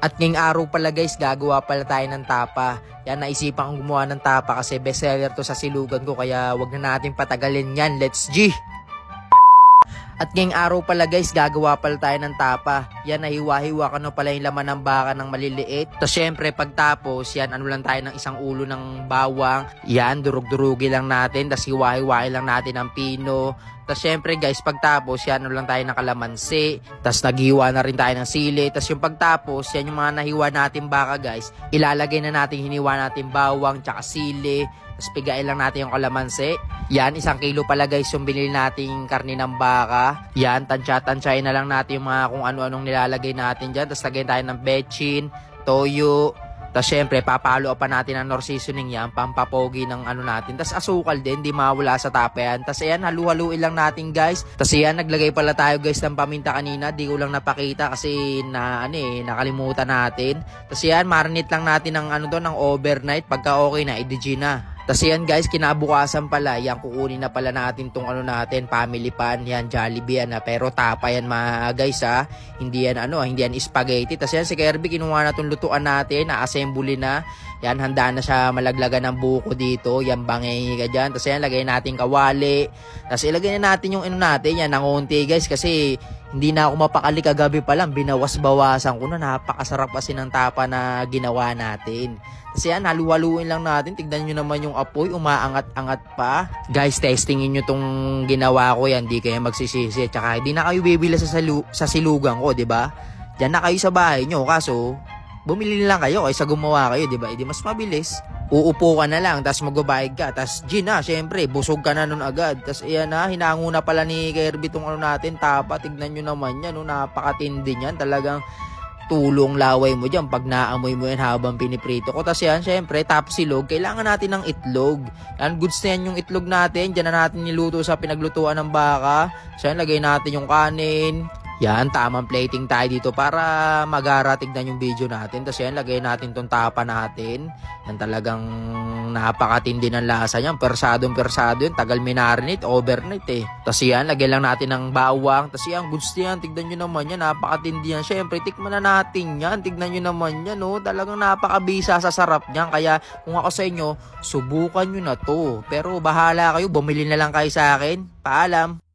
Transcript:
At ngayong araw pala guys, gagawa pala tayo ng tapa. Yan, naisipan kong gumawa ng tapa kasi bestseller to sa silugan ko, kaya wag na natin patagalin yan. Let's G! At ngayong araw pala guys, gagawa pala tayo ng tapa. Yan, nahiwa-hiwa ka na pala yung laman ng baka ng maliliit. Tapos syempre pagtapos, yan, ano lang tayo ng isang ulo ng bawang. Yan, durug-durugi lang natin. Tapos hiwa-hiwain lang natin ng pino. Tapos syempre guys, pagtapos, yan, ano lang tayo ng kalamansi. Tapos naghiwa na rin tayo ng sili. Tapos yung pagtapos, yan yung mga nahiwa natin baka guys. Ilalagay na natin, hiniwa natin bawang, tsaka sili. Tapos pigain lang natin yung kalamansi. Yan, 1 kilo pala guys yung binili nating karne ng baka. Yan, tansya-tansyahin na lang natin yung mga kung ano-anong nilalagay natin dyan. Tapos lagyan tayo ng bechin, toyo. Tapos syempre, papalo pa natin ang nor seasoning yan, pampapogi ng ano natin. Tapos asukal din, di mawala sa tapa yan. Tapos ayan, halu-haluin lang natin guys. Tapos ayan, naglagay pala tayo guys ng paminta kanina. Di ko lang napakita kasi nakalimutan natin. Tapos ayan, marinate lang natin ng ng overnight. Pagka okay na, i-DG na. Tapos yan guys, kinabukasan pala, yan kukunin na pala natin tong natin, family pan, yan Jollibee yan pero tapa yan mga guys hindi yan hindi yan spaghetti. Tapos yan si Kirby, kinuha na tong lutuan natin, na-assemble na, yan handa na siya malaglagan ng buko dito, yan bangay ka dyan. Tapos yan, lagay natin kawali, tapos ilagay na natin yung natin, yan nangunti guys kasi hindi na ako mapakali kagabi pa lang, binawas-bawasan ko na, napakasarap kasi ng tapa na ginawa natin. Kasi yan, halu-haluin lang natin. Tignan nyo naman yung apoy, umaangat-angat pa. Guys, testingin nyo tong ginawa ko yan. Di kayo magsisisi. Tsaka hindi na kayo bibili sa silugan ko, di ba? Diyan na kayo sa bahay nyo. Kaso, bumili lang kayo kaysa gumawa kayo, di ba? Hindi mas mabilis. Uupo ka na lang, tapos magbabayad ka. Tapos, Gina, syempre, busog ka na nun agad. Tapos, ayan na, hinango na pala ni Kirby tong natin, tapa. Tignan nyo naman yan, napakatindi yan. Talagang tulong laway mo dyan pag naamoy mo yan habang piniprito ko. Tapos yan, syempre, tapos silog, kailangan natin ng itlog. Yan, goods na yan yung itlog natin. Diyan na natin niluto sa pinaglutuan ng baka. So yan, lagay natin yung kanin. Yan, tamang plating tayo dito para magara, tignan yung video natin. Tapos yan, lagay natin tong tapa natin. Yan, talagang napakatindi ng lasa niyan. Persadong-persado yun. Tagal minarinate, overnight Tapos yan, lagay lang natin ng bawang. Tapos yan, goods yan. Tignan nyo naman yan. Napakatindi yan. Siyempre, tikman na natin yan. Tignan nyo naman yan. Talagang napakabisa sa sarap niyan. Kaya kung ako sa inyo, subukan nyo na to. Pero bahala kayo. Bumili na lang kayo sa akin. Paalam.